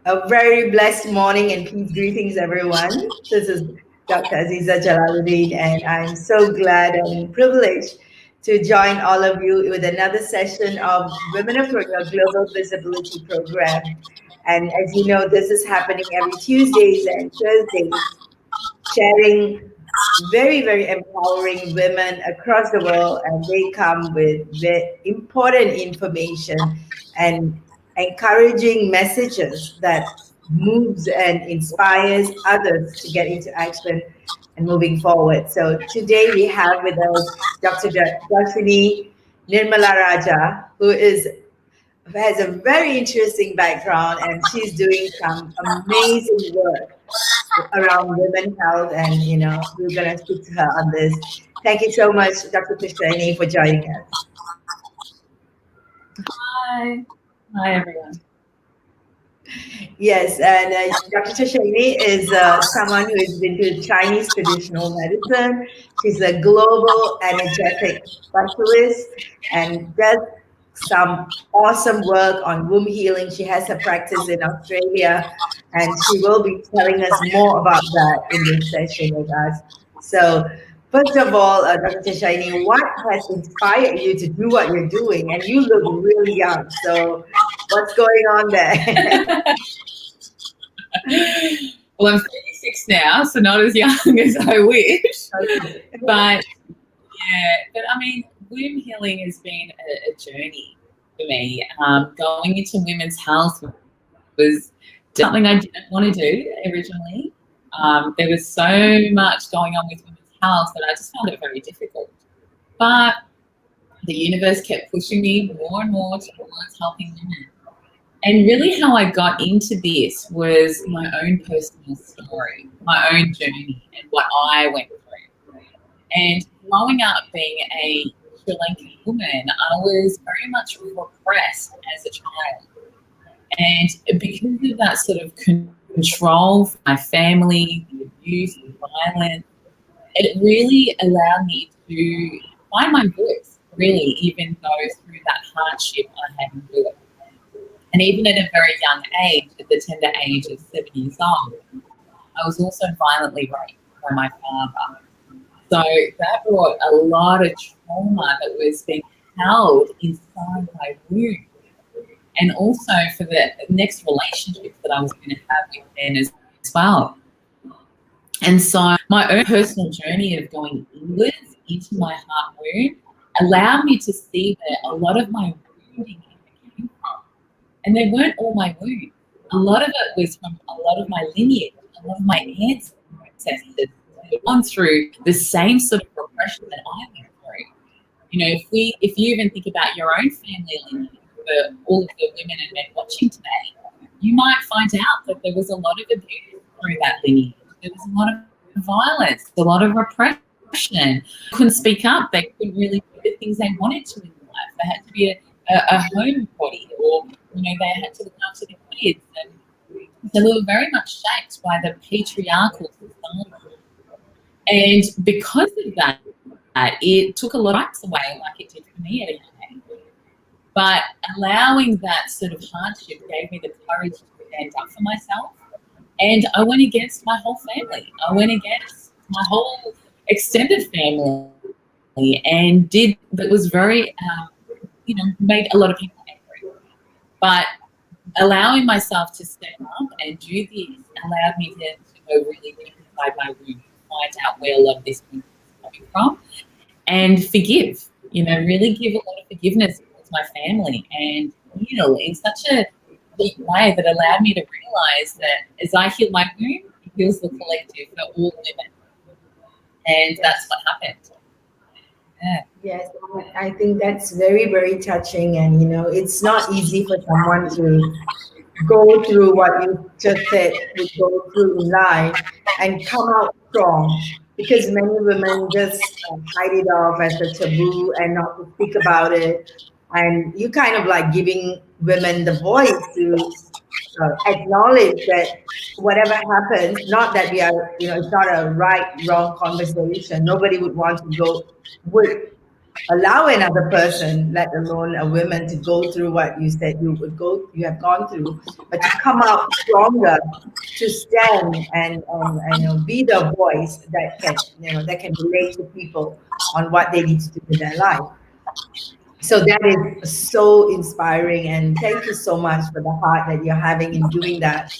A very blessed morning and peace greetings, everyone. This is Dr. Azeeza Jalaludeen, and I'm so glad and privileged to join all of you with another session of WomenOpreneur Global Visibility Program. And as you know, this is happening every Tuesdays and Thursdays, sharing very, very empowering women across the world, and they come with very important information and encouraging messages that moves and inspires others to get into action and moving forward. So today we have with us Dr. Tharshini Nirmalarajah, who has a very interesting background, and she's doing some amazing work around women health, and we're gonna speak to her on this. Thank you so much, Dr. Tharshini, for joining us. Hi. Hi, everyone. Yes, and Dr. Tharshini is someone who has been to Chinese traditional medicine. She's a global energetic specialist and does some awesome work on womb healing. She has a practice in Australia, and she will be telling us more about that in this session with us. So, first of all, Dr. Tharshini, what has inspired you to do what you're doing? And you look really young, so what's going on there? Well, I'm 36 now, so not as young as I wish. But I mean, womb healing has been a journey for me. Going into women's health was something I didn't want to do originally. There was so much going on with women's health that I just found it very difficult. But the universe kept pushing me more and more towards helping women. And really how I got into this was my own personal story, my own journey, and what I went through. And growing up being a Sri Lankan woman, I was very much repressed as a child. And because of that sort of control from my family, the abuse, the violence, it really allowed me to find my voice, really, even though through that hardship I had endured. And even at a very young age, at the tender age of 7 years old, I was also violently raped by my father. So that brought a lot of trauma that was being held inside my womb. And also for the next relationship that I was going to have with men as well. And so my own personal journey of going inwards into my heart wound allowed me to see that a lot of my wounding came from. And they weren't all my wounds. A lot of it was from a lot of my lineage, a lot of my ancestors who had gone through the same sort of repression that I went through. You know, if you even think about your own family lineage, for all of the women and men watching today, you might find out that there was a lot of abuse through that lineage. There was a lot of violence, a lot of repression. Couldn't speak up. They couldn't really do the things they wanted to in life. They had to be a homebody, or they had to look after the kids, and so we were very much shaped by the patriarchal society. And because of that, it took a lot of rights away, like it did for me at a young age. But allowing that sort of hardship gave me the courage to stand up for myself, and I went against my whole family. I went against my whole extended family, and that was very made a lot of people angry. But allowing myself to step up and do this allowed me to go really deep inside my room, find out where a lot of this is coming from, and forgive. Really give a lot of forgiveness towards my family, and heal in such a deep way that allowed me to realize that as I heal my womb, it heals the collective for all women. And that's what happened. Yeah. Yes, I think that's very, very touching. And, it's not easy for someone to go through what you just said, to go through in life and come out strong. Because many women just hide it off as a taboo and not to speak about it. And you kind of like giving women the voice to acknowledge that whatever happens, not that we are, it's not a right, wrong conversation. Nobody would want to go, would allow another person, let alone a woman, to go through what you said you have gone through, but to come out stronger, to stand and be the voice that can relate to people on what they need to do in their life. So that is so inspiring, and thank you so much for the heart that you're having in doing that.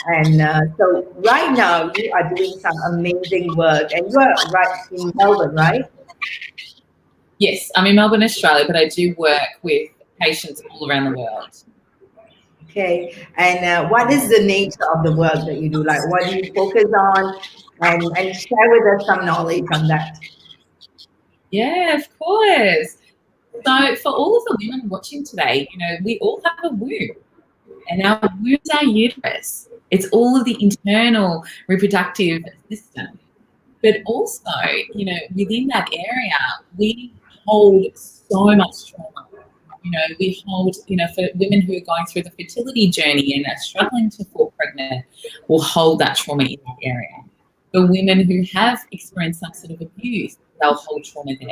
And so right now you are doing some amazing work, and you are right in Melbourne, right? Yes, I'm in Melbourne, Australia, but I do work with patients all around the world. Okay. And what is the nature of the work that you do? Like, what do you focus on? And share with us some knowledge on that. Yeah, of course. So for all of the women watching today, we all have a womb, and our womb is our uterus. It's all of the internal reproductive system. But also, within that area, we hold so much trauma. We hold, for women who are going through the fertility journey and are struggling to fall pregnant, will hold that trauma in that area. For women who have experienced some sort of abuse, they'll hold trauma there.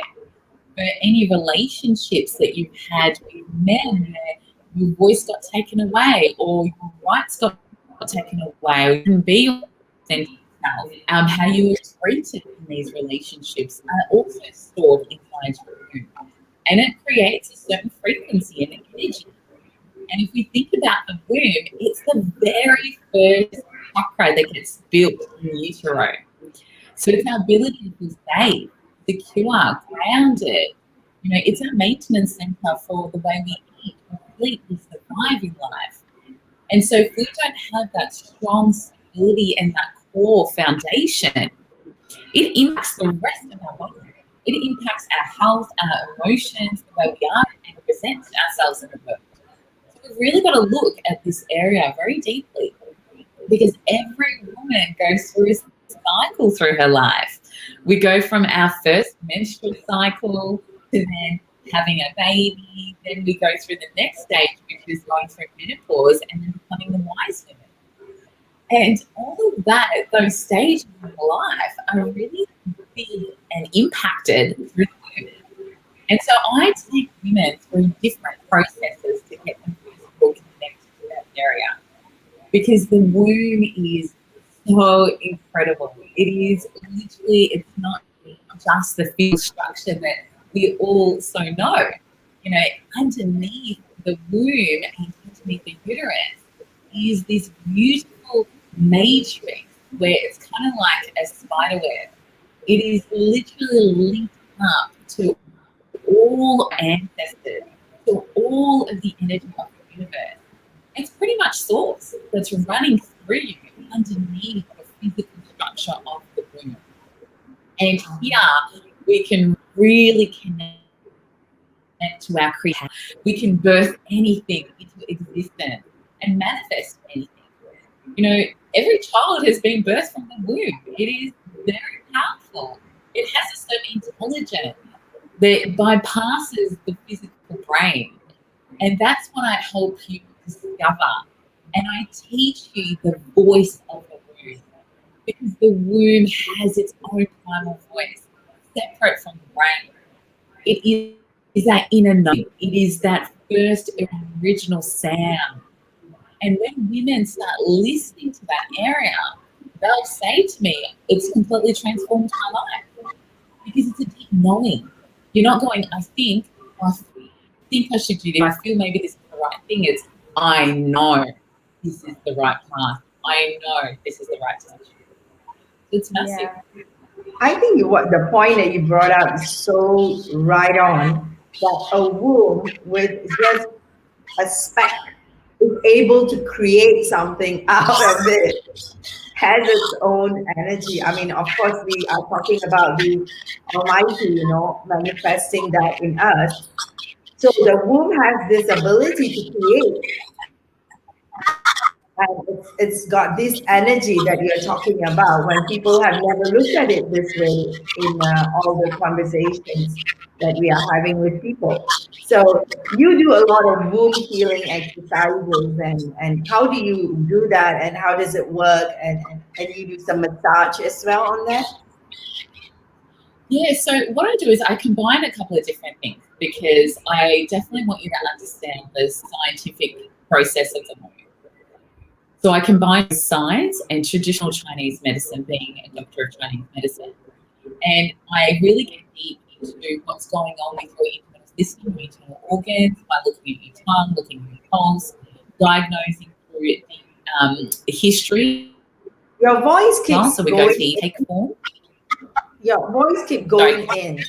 For any relationships that you've had with men where your voice got taken away or your rights got taken away, or you can be your authentic self, how you were treated in these relationships are also stored inside your womb. And it creates a certain frequency and energy. And if we think about the womb, it's the very first chakra that gets built in utero. So it's our ability to feel safe, secure, grounded. It's our maintenance center for the way we eat, we sleep, we survive in life. And so if we don't have that strong stability and that core foundation, it impacts the rest of our body. It impacts our health, our emotions, the way we are and present ourselves in the world. So we've really got to look at this area very deeply, because every woman goes through a cycle through her life. We go from our first menstrual cycle to then having a baby, then we go through the next stage, which is going through menopause and then becoming the wise women. And all of that, those stages of life are really big and impacted through the womb. And so I take women through different processes to get them connected to that area, because the womb is so incredible. It is literally, it's not just the physical structure that we all so know. Underneath the womb and underneath the uterus is this beautiful matrix where it's kind of like a spider web. It is literally linked up to all ancestors, to all of the energy of the universe. It's pretty much source that's running through you underneath the physical structure of the womb. And here we can really connect to our creativity. We can birth anything into existence and manifest anything. Every child has been birthed from the womb. It is very powerful. It has a certain intelligence that bypasses the physical brain. And that's what I help you discover. And I teach you the voice of the womb, because the womb has its own primal voice, separate from the brain. It is that inner knowing. It is that first original sound. And when women start listening to that area, they'll say to me, it's completely transformed my life, because it's a deep knowing. You're not going, I think I should do this. I feel maybe this is the right thing. It's, I know this is the right path. I know this is the right decision. It's massive. Yeah. I think what the point that you brought up is so right on, that a womb with just a speck is able to create something out of it, has its own energy. I mean, of course, we are talking about the Almighty, manifesting that in us. So the womb has this ability to create, and it's got this energy that you're talking about, when people have never looked at it this way in all the conversations that we are having with people. So you do a lot of womb healing exercises, and how do you do that, and how does it work? And you do some massage as well on that? Yeah, so what I do is I combine a couple of different things because I definitely want you to understand the scientific process of the moon. So I combine science and traditional Chinese medicine, being a doctor of Chinese medicine, and I really get deep into what's going on with your internal system, your internal organs, by looking at your tongue, looking at your pulse, diagnosing through the history Your voice as well. keeps So we go to going. the intake form. Your voice keeps Sorry. going in.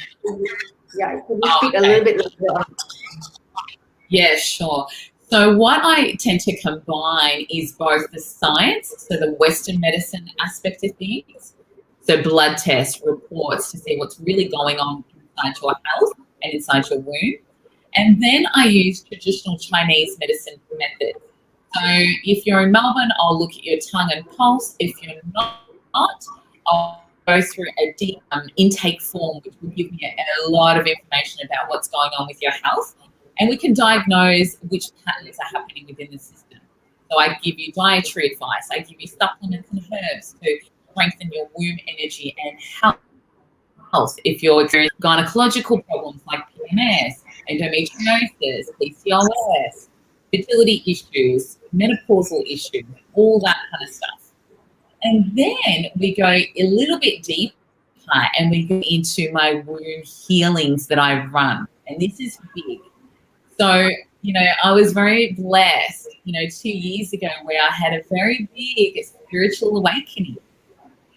Yeah, can you Oh, speak a okay. little bit louder? Yeah, sure. So what I tend to combine is both the science, so the Western medicine aspect of things, so blood tests, reports to see what's really going on inside your health and inside your womb. And then I use traditional Chinese medicine methods. So if you're in Melbourne, I'll look at your tongue and pulse. If you're not, I'll go through a deep intake form, which will give me a lot of information about what's going on with your health. And we can diagnose which patterns are happening within the system. So I give you dietary advice. I give you supplements and herbs to strengthen your womb energy and health. If you're experiencing gynecological problems like PMS, endometriosis, PCOS, fertility issues, menopausal issues, all that kind of stuff. And then we go a little bit deeper and we go into my womb healings that I run. And this is big. So, I was very blessed, 2 years ago where I had a very big spiritual awakening.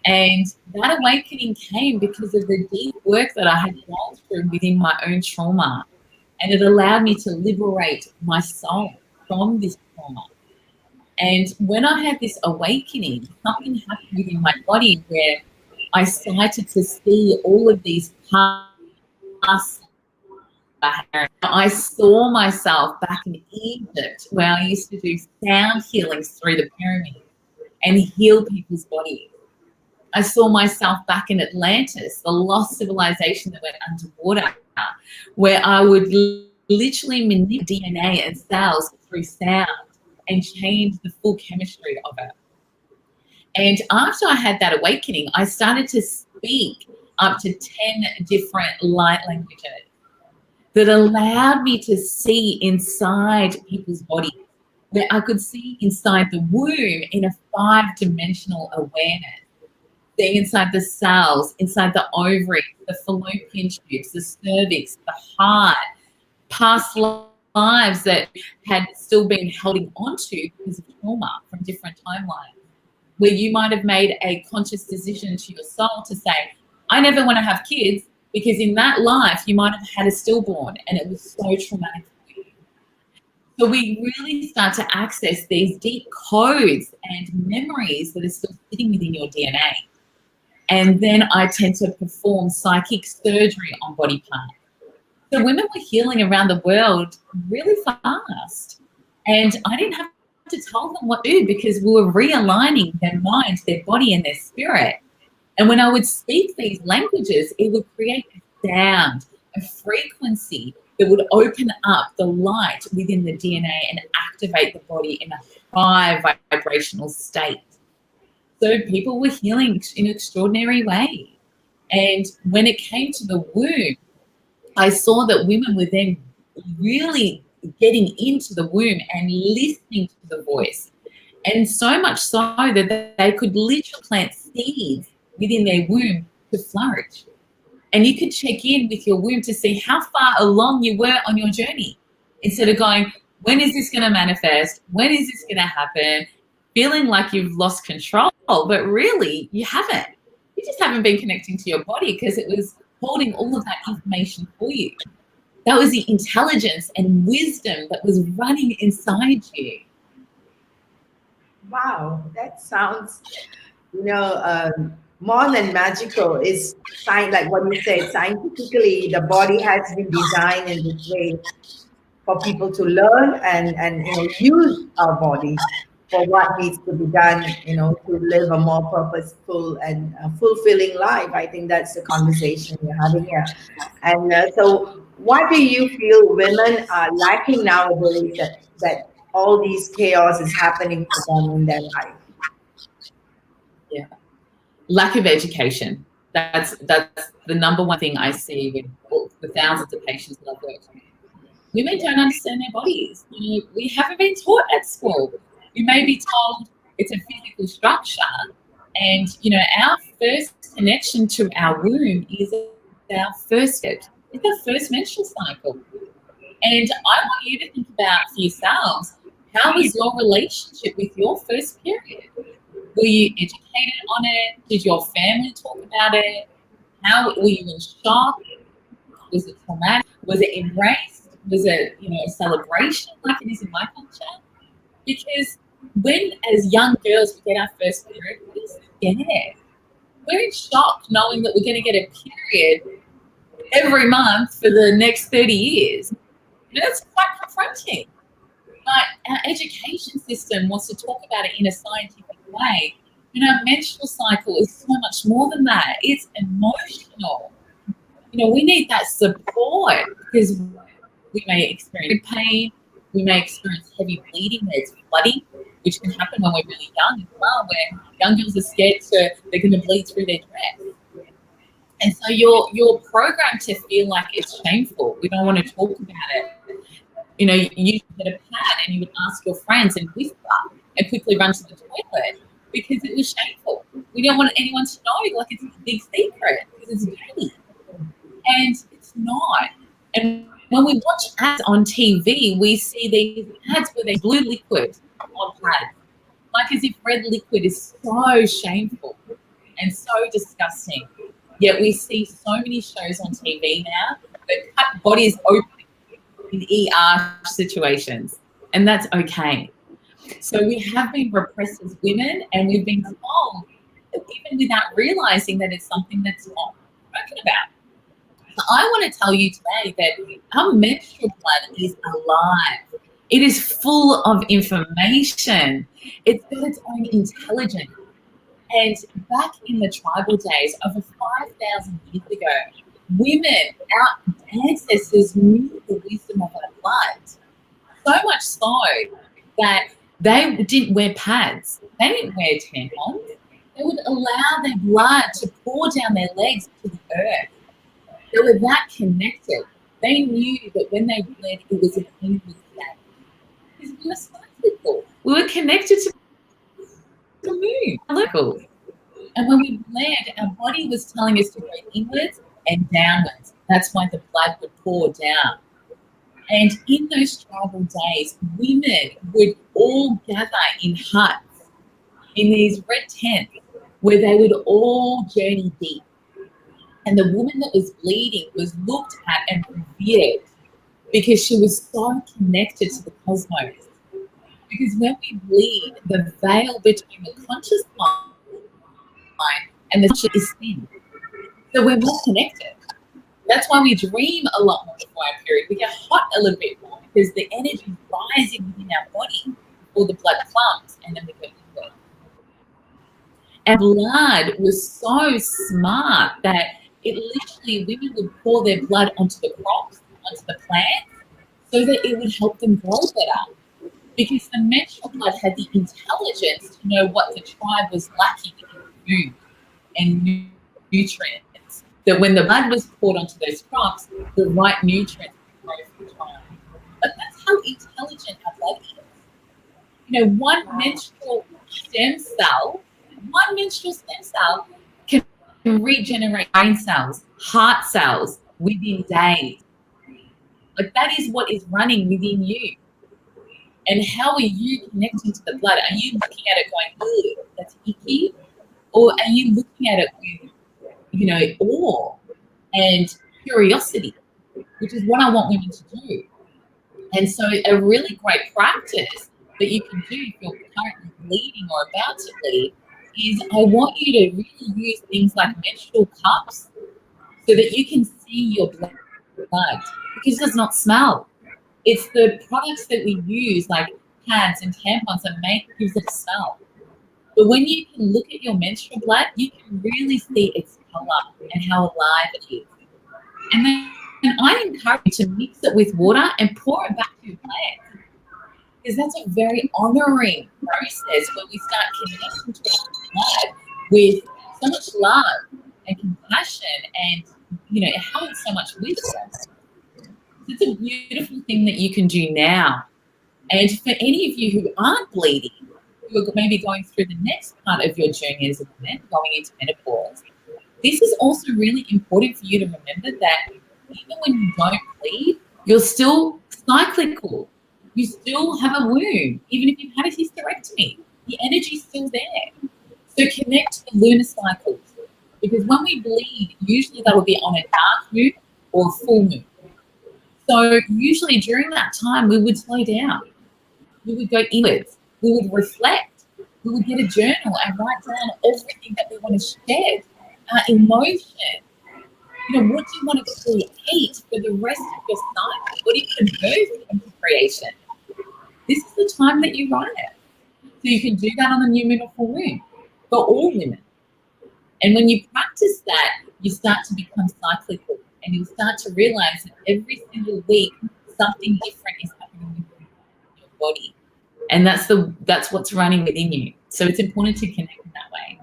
And that awakening came because of the deep work that I had gone through within my own trauma. And it allowed me to liberate my soul from this trauma. And when I had this awakening, something happened within my body where I started to see all of these past. I saw myself back in Egypt where I used to do sound healings through the pyramids and heal people's bodies. I saw myself back in Atlantis, the lost civilization that went underwater, where I would literally manipulate DNA and cells through sound and change the full chemistry of it. And after I had that awakening, I started to speak up to 10 different light languages that allowed me to see inside people's bodies, where I could see inside the womb in a 5-dimensional awareness, seeing inside the cells, inside the ovaries, the fallopian tubes, the cervix, the heart, past lives that had still been holding onto because of trauma from different timelines, where you might have made a conscious decision to your soul to say, I never want to have kids, because in that life you might have had a stillborn and it was so traumatic for you. So we really start to access these deep codes and memories that are still sitting within your DNA. And then I tend to perform psychic surgery on body parts. So women were healing around the world really fast. And I didn't have to tell them what to do because we were realigning their mind, their body, and their spirit. And when I would speak these languages, it would create a sound, a frequency that would open up the light within the DNA and activate the body in a high vibrational state. So people were healing in an extraordinary way. And when it came to the womb, I saw that women were then really getting into the womb and listening to the voice. And so much so that they could literally plant seeds within their womb to flourish. And you could check in with your womb to see how far along you were on your journey, instead of going, when is this going to manifest? When is this going to happen? Feeling like you've lost control, but really you haven't. You just haven't been connecting to your body because it was holding all of that information for you. That was the intelligence and wisdom that was running inside you. Wow, that sounds, more than magical. Is like what you said, scientifically, the body has been designed in this way for people to learn and use our body for what needs to be done, to live a more purposeful and fulfilling life. I think that's the conversation we're having here. And so, what do you feel women are lacking nowadays that all these chaos is happening to them in their life? Yeah. Lack of education. That's the number one thing I see with the thousands of patients that I've worked with. Women don't understand their bodies. We haven't been taught at school. We may be told it's a physical structure, and our first connection to our womb is our first step. It's our first menstrual cycle. And I want you to think about for yourselves, how was your relationship with your first period? Were you educated on it? Did your family talk about it? How were you in shock? Was it traumatic? Was it embraced? Was it, a celebration like it is in my culture? Because when, as young girls, we get our first period, we're scared. We're in shock knowing that we're going to get a period every month for the next 30 years. That's quite confronting. But our education system wants to talk about it in a scientific way. Our menstrual cycle is so much more than that. It's emotional. We need that support because we may experience pain, we may experience heavy bleeding, there's flooding, which can happen when we're really young as well, where young girls are scared they're going to bleed through their dress. And so you're programmed to feel like it's shameful. We don't want to talk about it. You get a pad and you would ask your friends and whisper and quickly run to the toilet because it was shameful. We don't want anyone to know, like it's a big secret because it's dirty. And it's not. And when we watch ads on TV, we see these ads where there's blue liquid on pads, like as if red liquid is so shameful and so disgusting. Yet we see so many shows on TV now that cut bodies open in ER situations, and that's okay. So we have been repressed as women, and we've been told, even without realizing that it's something that's not spoken about. So I want to tell you today that our menstrual blood is alive. It is full of information. It's got its own intelligence. And back in the tribal days, over 5,000 years ago, women, our ancestors, knew the wisdom of our blood. So much so that they didn't wear pads. They didn't wear tampons. They would allow their blood to pour down their legs to the earth. They were that connected. They knew that when they bled, it was an inward state. Because we were cyclical. We were connected to the moon. And when we bled, our body was telling us to go inwards and downwards. That's why the blood would pour down. And in those tribal days, women would all gather in huts, in these red tents, where they would all journey deep. And the woman that was bleeding was looked at and revered because she was so connected to the cosmos. Because when we bleed, the veil between the conscious mind and the conscious is thin. So we're more connected. That's why we dream a lot more before our period. We get hot a little bit more because the energy is rising within our body before the blood clumps, and then we go inward. And blood was so smart that it literally, women would pour their blood onto the crops, onto the plants, so that it would help them grow better. Because the menstrual blood had the intelligence to know what the tribe was lacking in food and nutrients. That when the blood was poured onto those crops, the right nutrients would grow for the tribe. But that's how intelligent our blood is. One menstrual stem cell can regenerate brain cells, heart cells within days. Like that is what is running within you. And how are you connecting to the blood? Are you looking at it going, ooh, that's icky? Or are you looking at it with, awe and curiosity, which is what I want women to do. And so a really great practice that you can do if you're currently bleeding or about to bleed is I want you to really use things like menstrual cups so that you can see your blood because it does not smell. It's the products that we use like pads and tampons that gives it a smell. But when you can look at your menstrual blood, you can really see its colour and how alive it is. And then I encourage you to mix it with water and pour it back to your plant. Because that's a very honouring process where we start connecting to our blood with so much love and compassion and, it held so much wisdom. It's a beautiful thing that you can do now. And for any of you who aren't bleeding, who are maybe going through the next part of your journey as a woman, going into menopause, this is also really important for you to remember that even when you don't bleed, you're still cyclical. You still have a womb, even if you've had a hysterectomy. The energy's still there. So connect to the lunar cycles, because when we bleed, usually that will be on a dark moon or a full moon. So usually during that time, we would slow down. We would go inwards. We would reflect. We would get a journal and write down everything that we want to share, our emotion. What do you want to create for the rest of your cycle? What do you want to birth into creation? This is the time that you write it. So you can do that on the new moon or full moon for all women. And when you practice that, you start to become cyclical, and you start to realize that every single week something different is happening within your body. And that's what's running within you. So it's important to connect in that way.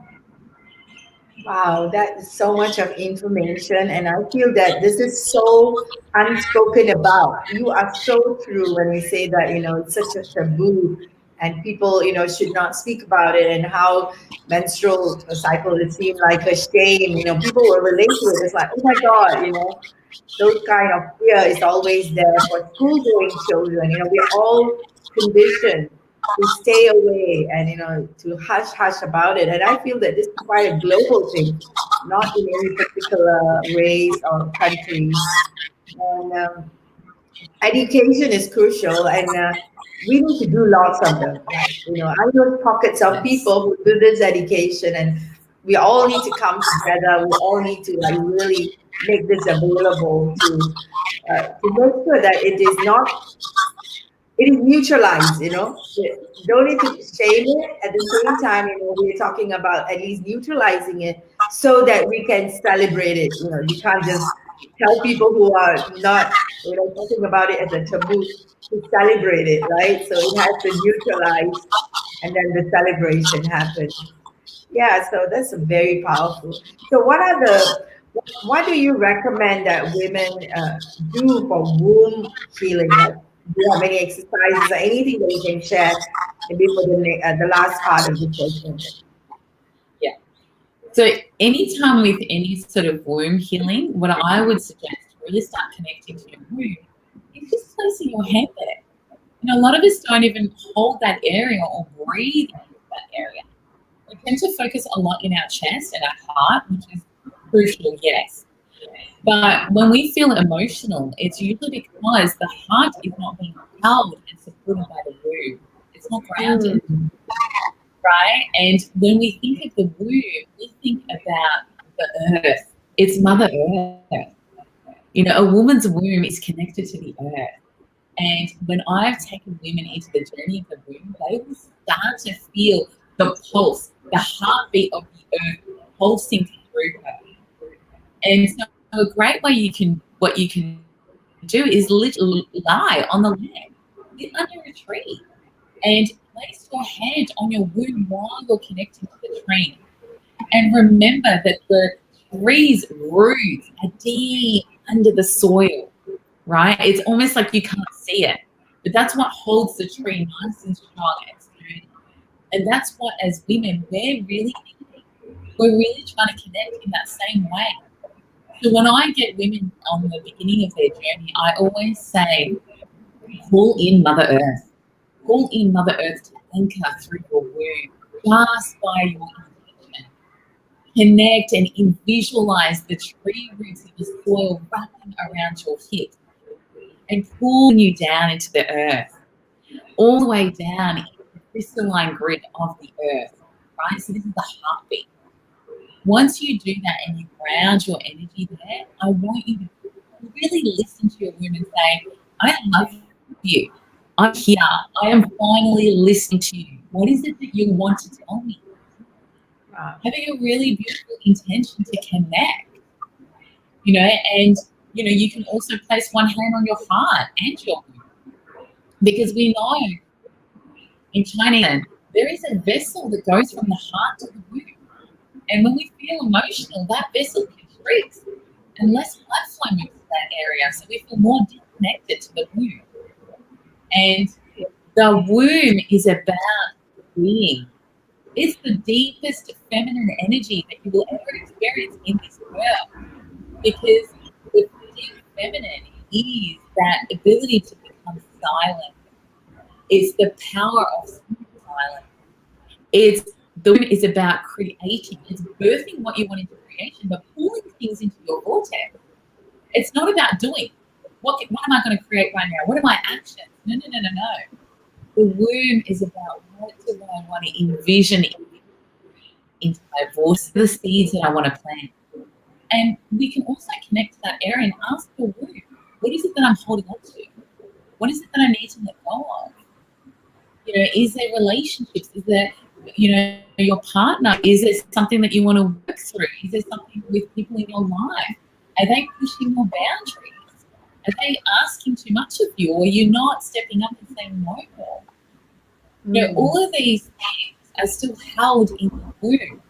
Wow, that is so much of information, and I feel that this is so unspoken about. You are so true when we say that, it's such a taboo, and people, should not speak about it, and how menstrual cycle, it seemed like a shame. People will relate to it. It's like, oh my God, those kind of fear is always there for school-going children. We're all conditioned to stay away and to hush hush about it. And I feel that this is quite a global thing, not in any particular race or country. And education is crucial, and we need to do lots of them. Like, I know pockets of Yes. people who do this education, and we all need to come together. We all need to like really make this available to make sure that it is neutralized. You don't need to shame it. At the same time, we're talking about at least neutralizing it so that we can celebrate it. You can't just tell people who are not, talking about it as a taboo to celebrate it, right? So it has to neutralize, and then the celebration happens. Yeah, so that's very powerful. So what do you recommend that women do for womb healing? Like, do you have any exercises or anything that you can share maybe for the last part of the session? Yeah. So anytime with any sort of womb healing, what I would suggest to really start connecting to your womb is just placing your hand there. A lot of us don't even hold that area or breathe into that area. We tend to focus a lot in our chest and our heart, which is crucial, yes. But when we feel emotional, it's usually because the heart is not being held and supported by the womb. It's not grounded, right? And when we think of the womb, we think about the earth. It's Mother Earth. A woman's womb is connected to the earth. And when I've taken women into the journey of the womb, they will start to feel the pulse, the heartbeat of the earth pulsing through her. And so a great way what you can do is literally lie on the land, sit under a tree, and place your hand on your womb while you're connecting to the tree. And remember that the tree's roots are deep under the soil, right? It's almost like you can't see it, but that's what holds the tree nice and strong and sturdy. And that's what, as women, we're really trying to connect in that same way. So when I get women on the beginning of their journey, I always say, call in Mother Earth. Call in Mother Earth to anchor through your womb, just by your intention. Connect and visualize the tree roots of the soil wrapping around your hips and pulling you down into the earth, all the way down into the crystalline grid of the earth, right? So this is the heartbeat. Once you do that and you ground your energy there, I want you to really listen to your womb and say, I love you. I'm here. I am finally listening to you. What is it that you want to tell me? Having a really beautiful intention to connect, and, you can also place one hand on your heart and your womb, because we know in Chinese there is a vessel that goes from the heart to the womb. And when we feel emotional, that vessel constricts and less blood flow moves to that area. So we feel more disconnected to the womb. And the womb is about being. It's the deepest feminine energy that you will ever experience in this world, because the deep feminine is that ability to become silent. It's the power of silence. It's the womb is about creating. It's birthing what you want into creation, but pulling things into your vortex. It's not about doing. What am I going to create right now? What are my actions? No. The womb is about what do I want to envision into my voice, the seeds that I want to plant. And we can also connect to that area and ask the womb, what is it that I'm holding on to? What is it that I need to let go of? You know, is there relationships? Is there, you know, your partner? Is there something that you want to work through? Is there something with people in your life? Are they pushing your boundaries? Are they asking too much of you? Or are you not stepping up and saying no more? You know, all of these things are still held in the womb.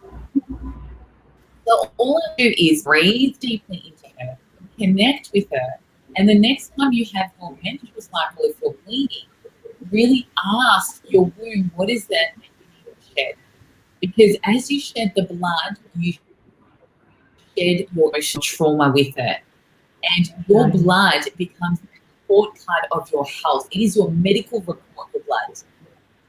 So all I do is breathe deeply into her, connect with her, and the next time you have your menstrual cycle, if you're bleeding, really ask your womb, what is that you need to shed? Because as you shed the blood, you shed your emotional trauma with it. And your blood becomes the report card of your health. It is your medical report, your blood.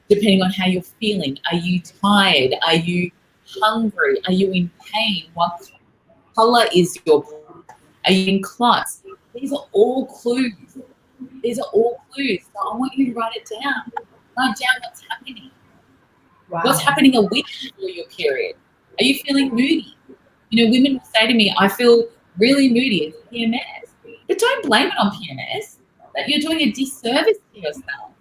Depending on how you're feeling. Are you tired? Are you hungry? Are you in pain? What color is your blood? Are you in clots? These are all clues. These are all clues. So I want you to write it down. Write down what's happening. Wow. What's happening a week before your period? Are you feeling moody? You know, women will say to me, I feel really moody. It's PMS. But don't blame it on PMS. That you're doing a disservice to yourself.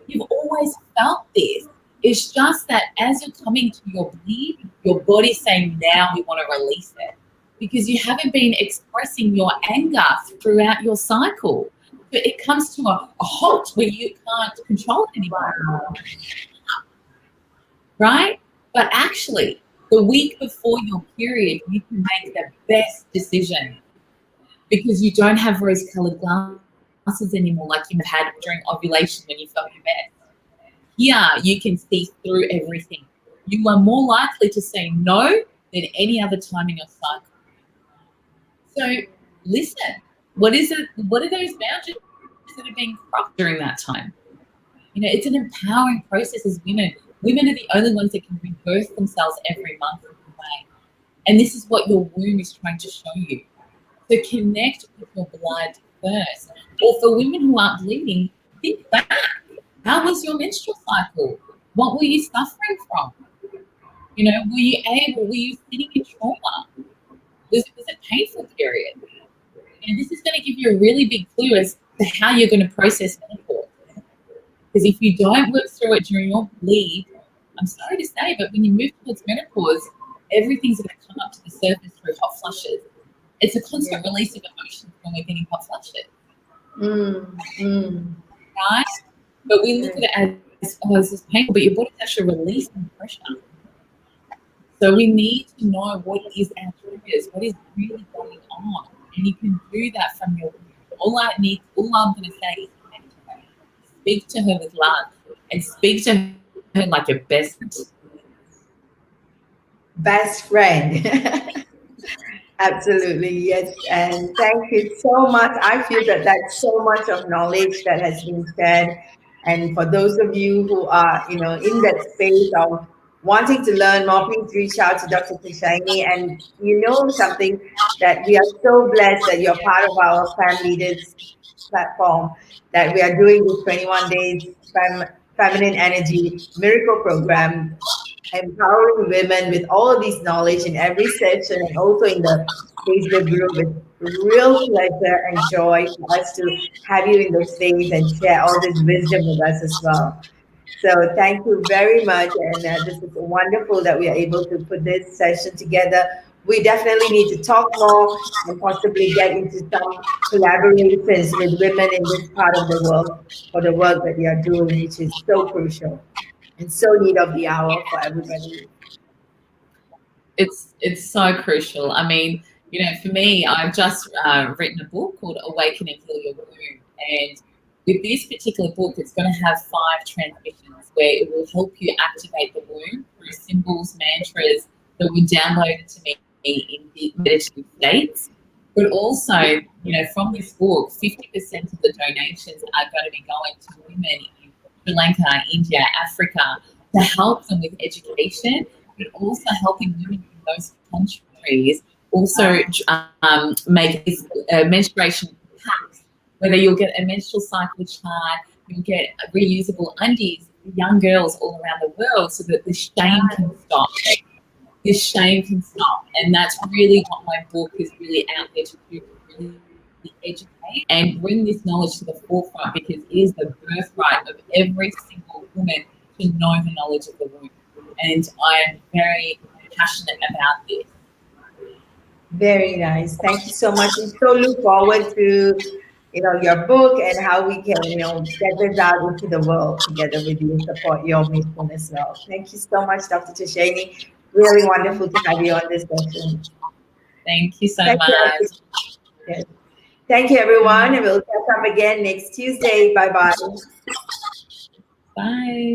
You've always felt this. It's just that as you're coming to your bleed, your body's saying now we want to release it, because you haven't been expressing your anger throughout your cycle. So it comes to a halt where you can't control it anymore. Right? But actually, the week before your period, you can make the best decision, because you don't have rose-colored glasses anymore like you had during ovulation when you felt your best. Here, you can see through everything. You are more likely to say no than any other time in your cycle. So listen, what is it? What are those boundaries that are being crossed during that time? You know, it's an empowering process as women. Women are the only ones that can rebirth themselves every month in a way. And this is what your womb is trying to show you. So connect with your blood first. Or for women who aren't bleeding, think back. How was your menstrual cycle? What were you suffering from? You know, were you sitting in trauma? Was it a painful period? And this is going to give you a really big clue as to how you're going to process menopause. Because if you don't work through it during your bleed, I'm sorry to say, but when you move towards menopause, everything's going to come up to the surface through hot flushes. It's a constant release of emotions when we're getting hot flushes. Right? But we look at it as, oh, this is painful, but your body's actually releasing pressure. So we need to know what is our triggers, what is really going on. And you can do that from your womb. All I'm going to say is connect to her. Speak to her with love, and speak to her like your best friend. Best friend. Absolutely, yes. And thank you so much. I feel that that's so much of knowledge that has been shared. And for those of you who are, you know, in that space of wanting to learn more, please reach out to Dr. Tharshini. And you know something, that we are so blessed that you're part of our Fam Leaders platform, that we are doing this 21 days feminine energy miracle program, empowering women with all of this knowledge in every session, and also in the Facebook group. It's real pleasure and joy for us to have you in the space and share all this wisdom with us as well. So thank you very much, and this is wonderful that we are able to put this session together. We definitely need to talk more and possibly get into some collaborations with women in this part of the world for the work that we are doing, which is so crucial and so need of the hour for everybody. it's so crucial. I mean, for me, I've just written a book called Awaken and Heal Your Womb, and with this particular book, it's going to have 5 transmissions where it will help you activate the womb through symbols, mantras that were downloaded to me in the meditative states. But also, from this book, 50% of the donations are going to be going to women in Sri Lanka, India, Africa, to help them with education, but also helping women in those countries also make this menstruation packs, whether you'll get a menstrual cycle chart, you'll get reusable undies for young girls all around the world so that the shame can stop. This shame can stop. And that's really what my book is really out there to do, to really educate and bring this knowledge to the forefront, because it is the birthright of every single woman to know the knowledge of the womb. And I am very passionate about this. Very nice. Thank you so much. We so look forward to your book and how we can get this out into the world together with you and support your mission as well. Thank you so much, Dr. Tharshini. Really wonderful to have you on this session. Thank you so Thank much. you. Yes. Thank you, everyone, and we'll catch up again next Tuesday. Bye-bye. Bye.